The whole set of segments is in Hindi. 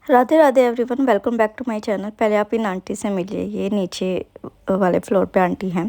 Radhe Radhe everyone, welcome back to my channel. पहले आप इन आंटी से मिलिए, ये नीचे वाले फ्लोर पे आंटी हैं।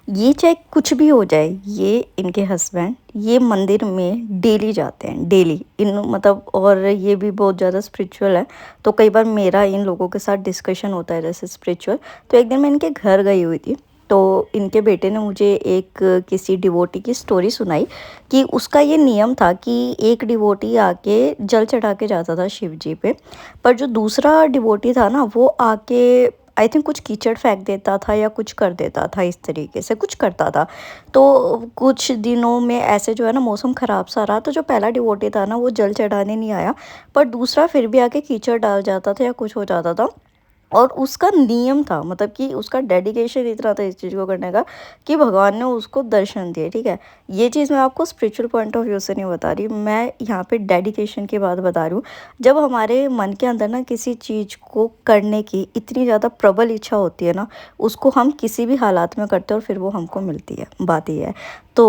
ये चाहे कुछ भी हो जाए, ये इनके हस्बैंड ये मंदिर में डेली जाते हैं, डेली इन मतलब, और ये भी बहुत ज़्यादा स्पिरिचुअल है। तो कई बार मेरा इन लोगों के साथ डिस्कशन होता है जैसे स्पिरिचुअल। तो एक दिन मैं इनके घर गई हुई थी, तो इनके बेटे ने मुझे एक किसी डिवोटी की स्टोरी सुनाई कि उसका ये नियम था कि एक डिवोटी आके जल चढ़ा के जाता था शिव जी पे, पर जो दूसरा डिवोटी था ना वो आके आई थिंक कुछ कीचड़ फेंक देता था या कुछ कर देता था, इस तरीके से कुछ करता था। तो कुछ दिनों में ऐसे जो है ना मौसम ख़राब सा रहा, तो जो पहला डिवोटी था ना वो जल चढ़ाने नहीं आया, पर दूसरा फिर भी आके कीचड़ डाल जाता था या कुछ हो जाता था। और उसका नियम था, मतलब कि उसका डेडिकेशन इतना था इस चीज़ को करने का कि भगवान ने उसको दर्शन दिए। ठीक है, ये चीज़ मैं आपको स्पिरिचुअल पॉइंट ऑफ व्यू से नहीं बता रही, मैं यहाँ पे डेडिकेशन की बात बता रही हूँ। जब हमारे मन के अंदर ना किसी चीज़ को करने की इतनी ज़्यादा प्रबल इच्छा होती है ना, उसको हम किसी भी हालात में करते हैं और फिर वो हमको मिलती है, बात ये है। तो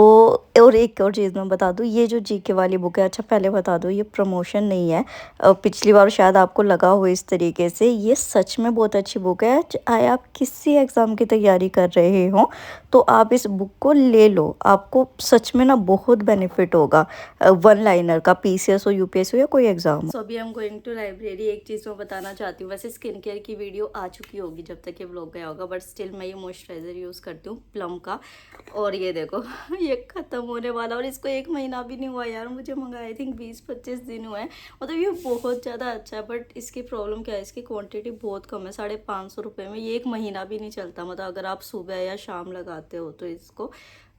और एक और चीज़ मैं बता दूँ, ये जो जीके वाली बुक है, अच्छा पहले बता दूँ ये प्रमोशन नहीं है। पिछली बार शायद आपको लगा हो इस तरीके से, ये सच में बहुत अच्छी बुक है। चाहे आप किसी एग्ज़ाम की तैयारी कर रहे हो तो आप इस बुक को ले लो, आपको सच में ना बहुत बेनिफिट होगा। वन लाइनर का, पीसीएस हो, यूपीएससी हो या कोई एग्ज़ाम हो। सो अभी हम गोइंग टू लाइब्रेरी। एक चीज़ मैं बताना चाहती हूँ, वैसे स्किन केयर की वीडियो आ चुकी होगी जब तक ये व्लॉग गया होगा, बट स्टिल मैं ये मॉइस्चराइज़र यूज़ करती हूँ प्लम का। और ये देखो ये ख़त्म होने वाला, और इसको 1 महीना भी नहीं हुआ यार, मुझे मंगाए आई थिंक 20-25 दिन हुए हैं। मतलब ये बहुत ज़्यादा अच्छा है, बट इसकी प्रॉब्लम क्या है, इसकी क्वांटिटी बहुत कम है। 550 रुपये में ये 1 महीना भी नहीं चलता, मतलब अगर आप सुबह या शाम लगाते हो तो इसको।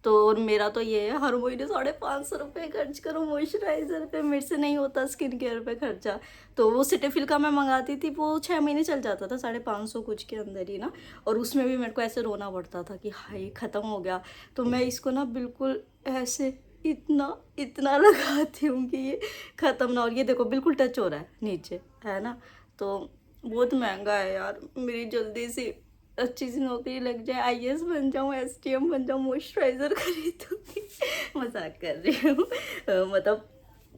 तो और मेरा तो ये है, हर महीने 550 रुपये खर्च करो मॉइस्चराइज़र पे, मेरे से नहीं होता स्किन केयर पे खर्चा। तो वो सिटेफिल का मैं मंगाती थी, वो 6 महीने चल जाता था 550 कुछ के अंदर ही ना। और उसमें भी मेरे को ऐसे रोना पड़ता था कि हाय ख़त्म हो गया। तो मैं इसको ना बिल्कुल ऐसे इतना इतना लगाती हूँ कि ये ख़त्म ना। और ये देखो बिल्कुल टच हो रहा है नीचे, है ना। तो बहुत महंगा है यार, मेरी जल्दी से अच्छी सी नौकरी लग जाए, आईएएस बन जाऊँ, एसटीएम बन जाऊँ, मॉइस्चराइज़र खरीदूँगी। मजाक कर रही हूँ। मतलब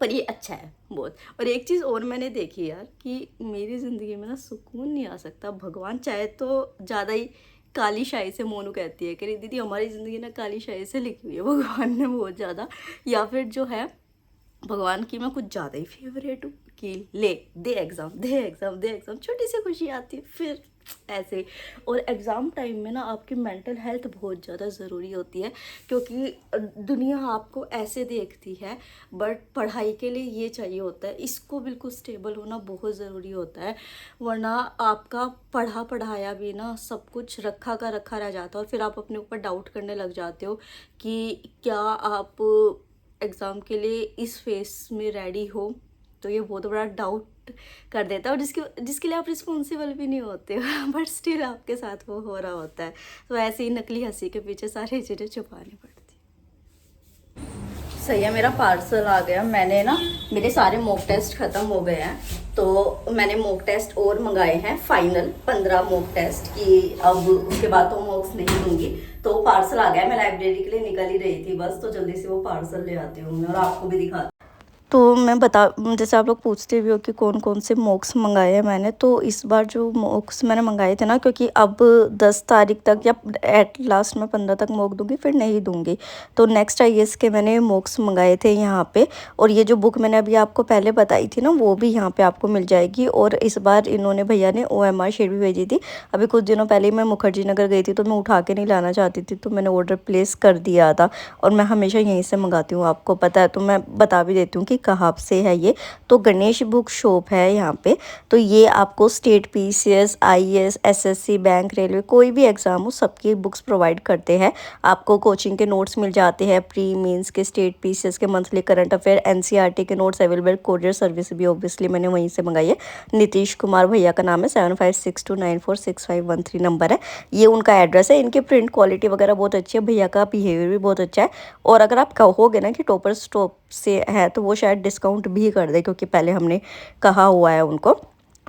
पर ये अच्छा है बहुत। और एक चीज़ और मैंने देखी यार कि मेरी ज़िंदगी में ना सुकून नहीं आ सकता, भगवान चाहे तो ज़्यादा ही काली शाही से। मोनू कहती है कि दीदी हमारी ज़िंदगी ना काली शाही से लिखी हुई है भगवान ने बहुत ज़्यादा, या फिर जो है भगवान की मैं कुछ ज़्यादा ही फेवरेट हूँ कि ले दे एग्ज़ाम, दे एग्ज़ाम, दे एग्ज़ाम, छोटी सी खुशी आती है फिर ऐसे। और एग्ज़ाम टाइम में ना आपकी मेंटल हेल्थ बहुत ज़्यादा ज़रूरी होती है, क्योंकि दुनिया आपको ऐसे देखती है, बट पढ़ाई के लिए ये चाहिए होता है, इसको बिल्कुल स्टेबल होना बहुत ज़रूरी होता है। वरना आपका पढ़ा पढ़ाया भी ना सब कुछ रखा का रखा रह जाता है, और फिर आप अपने ऊपर डाउट करने लग जाते हो कि क्या आप एग्ज़ाम के लिए इस फेस में रेडी हो। तो ये बहुत बड़ा डाउट कर देता है, और जिसके लिए आप रिस्पॉन्सिबल भी नहीं होते हो बट स्टिल आपके साथ वो हो रहा होता है। तो ऐसे ही नकली हंसी के पीछे सारी चीज़ें छुपानी पड़ती। सही है, मेरा पार्सल आ गया। मैंने ना, मेरे सारे मॉक टेस्ट ख़त्म हो गए हैं, तो मैंने मॉक टेस्ट और मंगाए हैं, फाइनल 15 मॉक टेस्ट की। अब उसके बाद तो मॉक्स नहीं दूंगी। तो पार्सल आ गया, मैं लाइब्रेरी के लिए निकल ही रही थी बस, तो जल्दी से वो पार्सल ले आती हूँ मैं और आपको भी दिखा। तो मैं बता, जैसे आप लोग पूछते भी हो कि कौन कौन से मॉक्स मंगाए हैं मैंने, तो इस बार जो मॉक्स मैंने मंगाए थे ना, क्योंकि अब 10 तारीख तक या एट लास्ट में 15 तक मॉक दूंगी, फिर नहीं दूंगी। तो नेक्स्ट आईएएस के मैंने मॉक्स मंगाए थे यहाँ पे। और ये जो बुक मैंने अभी आपको पहले बताई थी ना, वो भी यहाँ पे आपको मिल जाएगी। और इस बार इन्होंने, भैया ने OMR शीट भी भेजी थी। अभी कुछ दिनों पहले ही मैं मुखर्जी नगर गई थी, तो मैं उठा के नहीं लाना चाहती थी, तो मैंने ऑर्डर प्लेस कर दिया था। और मैं हमेशा यहीं से मंगाती हूँ, आपको पता है, तो मैं बता भी देती हूँ कि कहाँ से है ये। तो गणेश बुक शॉप है यहाँ पे। तो ये आपको state PCS, IAS, SSC, bank, railway, कोई भी एग्ज़ाम हो सबकी बुक्स प्रोवाइड करते हैं। आपको कोचिंग के नोट्स मिल जाते हैं, प्री मीन्स के, स्टेट पीसीएस के, मंथली करंट अफेयर, एनसीईआरटी के नोट्स अवेलेबल। कोरियर सर्विस भी ऑब्वियसली मैंने वहीं से मंगाई है। नीतीश कुमार भैया का नाम है, 7562946513 नंबर है। ये उनका एड्रेस है। इनकी प्रिंट क्वालिटी वगैरह बहुत अच्छी है, भैया का बिहेवियर भी बहुत अच्छा है। और अगर आप कहोगे ना कि टॉपर स्टॉप से है, तो वो शायद डिस्काउंट भी कर दे, क्योंकि पहले हमने कहा हुआ है उनको।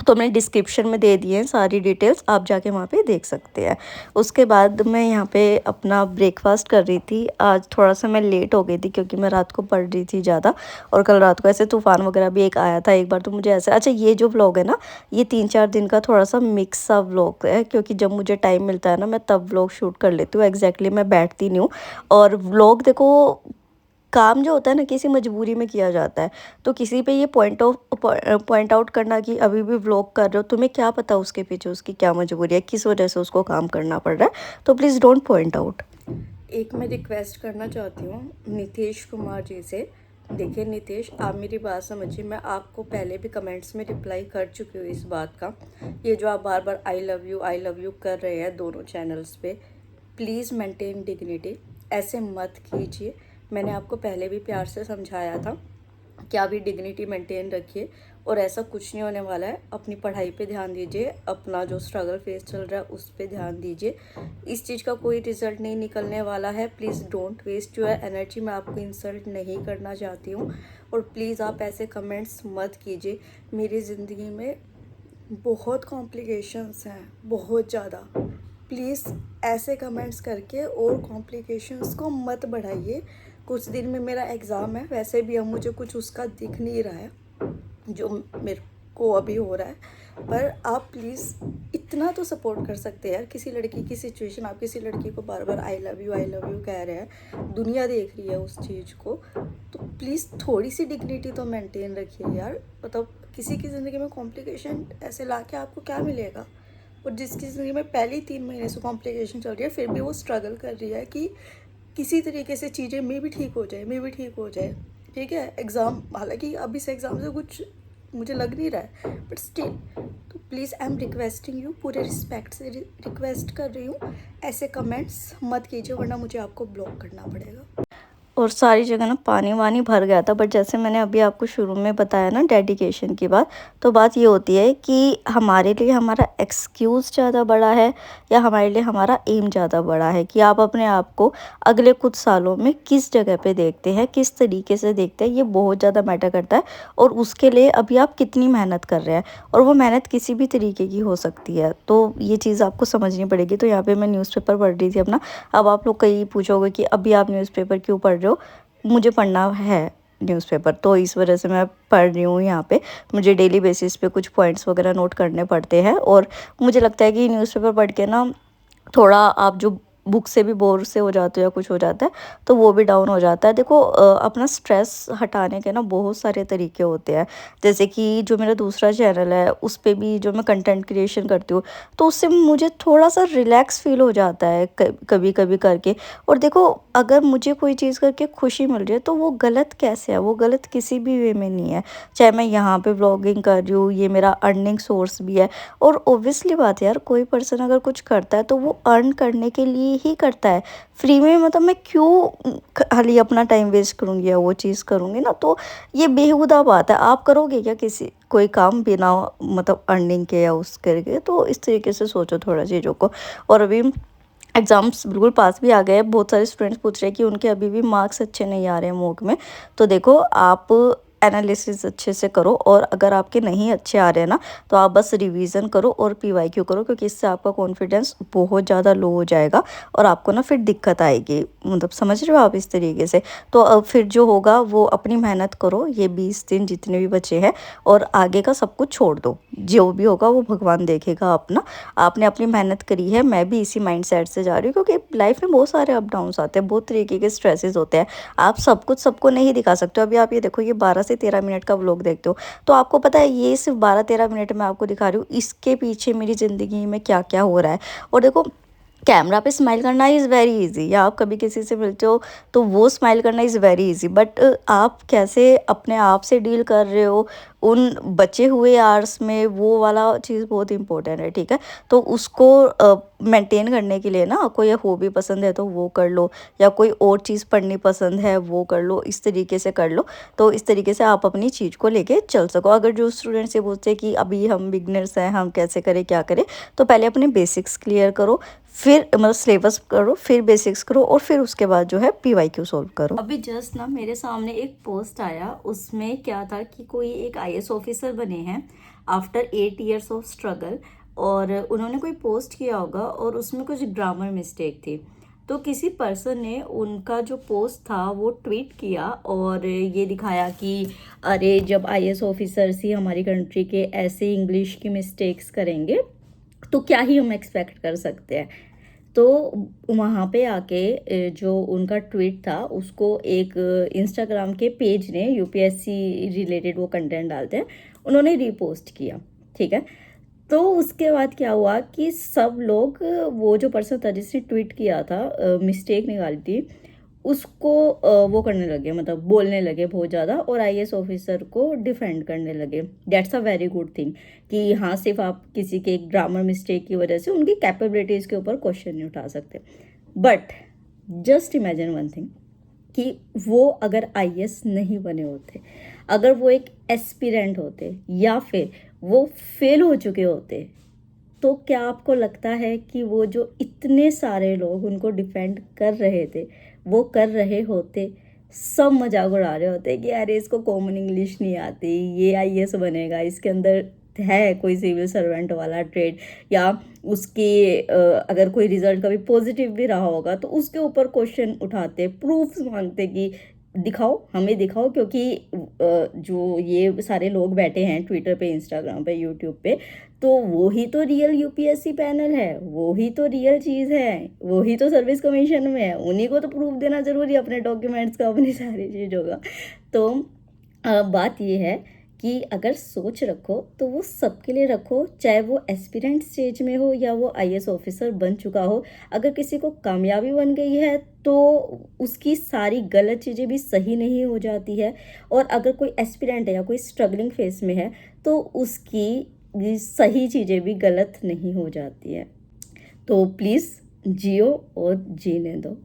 तो मैंने डिस्क्रिप्शन में दे दिए हैं सारी डिटेल्स, आप जाके वहाँ पे देख सकते हैं। उसके बाद मैं यहाँ पे अपना ब्रेकफास्ट कर रही थी। आज थोड़ा-सा मैं लेट हो गई थी क्योंकि मैं रात को पढ़ रही थी ज़्यादा, और कल रात को ऐसे तूफ़ान वगैरह भी एक आया था एक बार, तो मुझे ऐसा अच्छा ये जो व्लॉग है ना, ये 3-4 दिन का थोड़ा-सा मिक्स सा व्लॉग है, क्योंकि जब मुझे टाइम मिलता है ना, मैं तब व्लॉग शूट कर लेती हूँ। एग्ज़ैक्टली मैं बैठती नहीं हूँ। और व्लॉग देखो, काम जो होता है ना किसी मजबूरी में किया जाता है, तो किसी पे ये पॉइंट आउट करना कि अभी भी व्लॉग कर रहे हो, तुम्हें क्या पता उसके पीछे उसकी क्या मजबूरी है, किस वजह से उसको काम करना पड़ रहा है, तो प्लीज़ डोंट पॉइंट आउट। एक मैं रिक्वेस्ट करना चाहती हूँ नितेश कुमार जी से। देखिए नितेश, आप मेरी बात समझिए, मैं आपको पहले भी कमेंट्स में रिप्लाई कर चुकी हूँ इस बात का। ये जो आप बार बार आई लव यू कर रहे हैं दोनों चैनल्स पे, प्लीज़ मेंटेन डिग्निटी, ऐसे मत कीजिए। मैंने आपको पहले भी प्यार से समझाया था कि आप भी डिग्निटी मेंटेन रखिए, और ऐसा कुछ नहीं होने वाला है। अपनी पढ़ाई पे ध्यान दीजिए, अपना जो स्ट्रगल फेस चल रहा है उस पे ध्यान दीजिए। इस चीज़ का कोई रिजल्ट नहीं निकलने वाला है। Please don't waste your energy. मैं आपको इंसल्ट नहीं करना चाहती हूँ, और प्लीज़ आप ऐसे कमेंट्स मत कीजिए। मेरी ज़िंदगी में बहुत कॉम्प्लिकेशंस हैं, बहुत ज़्यादा। प्लीज़ ऐसे कमेंट्स करके और कॉम्प्लिकेशंस को मत बढ़ाइए। कुछ दिन में मेरा एग्ज़ाम है, वैसे भी अब मुझे कुछ उसका दिख नहीं रहा है जो मेरे को अभी हो रहा है। पर आप प्लीज़ इतना तो सपोर्ट कर सकते हैं यार। किसी लड़की की सिचुएशन, आप किसी लड़की को बार बार आई लव यू कह रहे हैं, दुनिया देख रही है उस चीज़ को, तो प्लीज़ थोड़ी सी डिग्निटी तो मेंटेन रखिए यार। मतलब किसी की ज़िंदगी में कॉम्प्लिकेशन ऐसे ला के आपको क्या मिलेगा? और जिसकी ज़िंदगी में पहले 3 महीने से कॉम्प्लिकेशन चल रही है, फिर भी वो स्ट्रगल कर रही है कि किसी तरीके से चीज़ें मे भी ठीक हो जाए, मे भी ठीक हो जाए। ठीक है, एग्ज़ाम, हालांकि अब इस एग्ज़ाम से कुछ मुझे लग नहीं रहा है, बट स्टिल, तो please I am requesting you, पूरे रिस्पेक्ट से रिक्वेस्ट कर रही हूँ, ऐसे कमेंट्स मत कीजिए, वरना मुझे आपको ब्लॉक करना पड़ेगा। और सारी जगह ना पानी वानी भर गया था, बट जैसे मैंने अभी आपको शुरू में बताया ना डेडिकेशन की बात, तो बात ये होती है कि हमारे लिए हमारा एक्सक्यूज़ ज़्यादा बड़ा है, या हमारे लिए हमारा एम ज़्यादा बड़ा है, कि आप अपने आप को अगले कुछ सालों में किस जगह पे देखते हैं, किस तरीके से देखते हैं, ये बहुत ज़्यादा मैटर करता है। और उसके लिए अभी आप कितनी मेहनत कर रहे हैं, और वो मेहनत किसी भी तरीके की हो सकती है, तो ये चीज़ आपको समझनी पड़ेगी। तो यहाँ पर मैं न्यूज़पेपर पढ़ रही थी अपना। अब आप लोग कहीं पूछोगे कि अभी आप न्यूज़पेपर क्यों पढ़ रहे हो? मुझे पढ़ना है न्यूज़पेपर, तो इस वजह से मैं पढ़ रही हूँ यहाँ पे। मुझे डेली बेसिस पे कुछ पॉइंट्स वगैरह नोट करने पड़ते हैं, और मुझे लगता है कि न्यूज़पेपर पढ़ के ना थोड़ा आप जो बुक से भी बोर से हो जाते हो या कुछ हो जाता है, तो वो भी डाउन हो जाता है। देखो अपना स्ट्रेस हटाने के ना बहुत सारे तरीके होते हैं। जैसे कि जो मेरा दूसरा चैनल है उस पे भी जो मैं कंटेंट क्रिएशन करती हूँ, तो उससे मुझे थोड़ा सा रिलैक्स फील हो जाता है कभी कभी करके। और देखो, अगर मुझे कोई चीज़ करके खुशी मिल रही है तो वो गलत कैसे है? वो गलत किसी भी वे में नहीं है। चाहे मैं यहाँ पे व्लॉगिंग कर रही हूँ, ये मेरा अर्निंग सोर्स भी है। और ऑब्वियसली बात है यार, कोई पर्सन अगर कुछ करता है तो वो अर्न करने के लिए ही करता है। फ्री में मतलब मैं क्यों खाली अपना टाइम वेस्ट करूँगी या वो चीज़ करूँगी ना, तो ये बेहुदा बात है। आप करोगे क्या किसी कोई काम बिना मतलब अर्निंग के या उस करके? तो इस तरीके से सोचो थोड़ा चीज़ों को। और अभी एग्ज़ाम्स बिल्कुल पास भी आ गए हैं। बहुत सारे स्टूडेंट्स पूछ रहे हैं कि उनके अभी भी मार्क्स अच्छे नहीं आ रहे हैं मॉक में। तो देखो, आप एनालिसिस अच्छे से करो, और अगर आपके नहीं अच्छे आ रहे हैं ना, तो आप बस रिवीजन करो और पीवाईक्यू करो, क्योंकि इससे आपका कॉन्फिडेंस बहुत ज़्यादा लो हो जाएगा, और आपको ना फिर दिक्कत आएगी। मतलब समझ रहे हो आप इस तरीके से? तो अब फिर जो होगा वो अपनी मेहनत करो, ये 20 दिन जितने भी बचे हैं, और आगे का सब कुछ छोड़ दो। जो भी होगा वो भगवान देखेगा अपना। आपने अपनी मेहनत करी है, मैं भी इसी माइंडसेट से जा रही हूँ, क्योंकि लाइफ में बहुत सारे अप डाउन्स आते हैं, बहुत तरीके के स्ट्रेसेस होते हैं। आप सब कुछ सबको नहीं दिखा सकते हो। अभी आप ये देखो, ये 12 से 13 मिनट का व्लॉग देखते हो, तो आपको पता है ये सिर्फ 12-13 मिनट में आपको दिखा रही हूँ, इसके पीछे मेरी ज़िंदगी में क्या क्या हो रहा है। और देखो, कैमरा पे स्माइल करना इज़ वेरी इजी, या आप कभी किसी से मिलते हो तो वो स्माइल करना इज़ वेरी इजी, बट आप कैसे अपने आप से डील कर रहे हो उन बचे हुए आवर्स में, वो वाला चीज़ बहुत इंपॉर्टेंट है। ठीक है, तो उसको मेंटेन करने के लिए ना, कोई हॉबी पसंद है तो वो कर लो, या कोई और चीज़ पढ़नी पसंद है वो कर लो, इस तरीके से कर लो। तो इस तरीके से आप अपनी चीज़ को लेके चल सको। अगर जो स्टूडेंट से पूछते हैं कि अभी हम बिगनर्स हैं, हम कैसे करें क्या करें, तो पहले अपने बेसिक्स क्लियर करो, फिर मतलब सिलेबस करो, फिर बेसिक्स करो, और फिर उसके बाद जो है पीवाईक्यू सॉल्व करो। अभी जस्ट ना मेरे सामने एक पोस्ट आया, उसमें क्या था कि कोई एक आईएएस ऑफिसर बने हैं। After 8 years of struggle. और उन्होंने कोई पोस्ट किया होगा और उसमें कुछ ग्रामर मिस्टेक थी, तो किसी पर्सन ने उनका जो पोस्ट था वो ट्वीट किया और ये दिखाया कि अरे जब आईएएस ऑफिसर्स ही हमारी कंट्री के ऐसे इंग्लिश की मिस्टेक्स करेंगे तो क्या ही हम एक्सपेक्ट कर सकते हैं। तो वहाँ पे आके जो उनका ट्वीट था उसको एक इंस्टाग्राम के पेज ने, यूपीएससी रिलेटेड वो कंटेंट डालते हैं, उन्होंने रीपोस्ट किया। ठीक है, तो उसके बाद क्या हुआ कि सब लोग, वो जो पर्सन था जिसने ट्वीट किया था, मिस्टेक निकाली थी, उसको वो करने लगे, मतलब बोलने लगे बहुत ज़्यादा, और आईएएस ऑफिसर को डिफेंड करने लगे। That's a very good thing कि हाँ, सिर्फ आप किसी के ग्रामर मिस्टेक की वजह से उनकी कैपेबिलिटीज़ के ऊपर क्वेश्चन नहीं उठा सकते। But just imagine one thing कि वो अगर आईएएस नहीं बने होते, अगर वो एक एस्पिरेंट होते या फिर वो फेल हो चुके होते, तो क्या आपको लगता है कि वो जो इतने सारे लोग उनको डिफेंड कर रहे थे वो कर रहे होते? सब मजाक उड़ा रहे होते कि अरे इसको कॉमन इंग्लिश नहीं आती, ये आईएएस बनेगा, इसके अंदर है कोई सिविल सर्वेंट वाला ट्रेड, या उसके अगर कोई रिजल्ट कभी पॉजिटिव भी रहा होगा तो उसके ऊपर क्वेश्चन उठाते, प्रूफ्स मांगते कि दिखाओ, हमें दिखाओ, क्योंकि जो ये सारे लोग बैठे हैं ट्विटर पे, इंस्टाग्राम पे, यूट्यूब पे, तो वो ही तो रियल यूपीएससी पैनल है, वो ही तो रियल चीज़ है, वो ही तो सर्विस कमीशन में है, उन्हीं को तो प्रूफ देना जरूरी है अपने डॉक्यूमेंट्स का, अपनी सारी चीज़ों का। तो बात ये है कि अगर सोच रखो तो वो सबके लिए रखो, चाहे वो एस्पिरेंट स्टेज में हो या वो आईएएस ऑफिसर बन चुका हो। अगर किसी को कामयाबी बन गई है तो उसकी सारी गलत चीज़ें भी सही नहीं हो जाती है, और अगर कोई एस्पिरेंट है या कोई स्ट्रगलिंग फेस में है तो उसकी ये सही चीज़ें भी गलत नहीं हो जाती है। तो प्लीज़ जियो और जीने दो।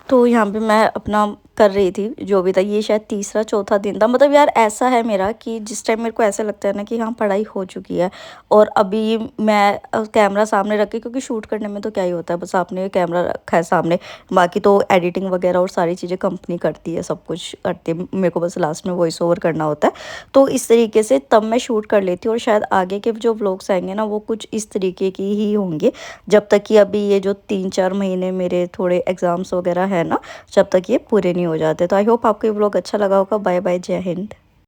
तो यहाँ पे मैं अपना कर रही थी जो भी था, ये शायद तीसरा चौथा दिन था। मतलब यार ऐसा है मेरा कि जिस टाइम मेरे को ऐसा लगता है ना कि हाँ पढ़ाई हो चुकी है और अभी मैं कैमरा सामने रख के, क्योंकि शूट करने में तो क्या ही होता है, बस आपने कैमरा रखा है सामने, बाकी तो एडिटिंग वगैरह और सारी चीज़ें कंपनी करती है, सब कुछ करती है, मेरे को बस लास्ट में वॉइस ओवर करना होता है। तो इस तरीके से तब मैं शूट कर लेती हूँ, और शायद आगे के जो व्लॉग्स आएंगे ना वो कुछ इस तरीके की ही होंगे, जब तक कि अभी ये जो 3-4 महीने मेरे थोड़े एग्ज़ाम्स वगैरह है ना, जब तक ये पूरे नहीं हो जाते। तो आई होप आपको ये व्लॉग अच्छा लगा होगा। बाय बाय, जय हिंद।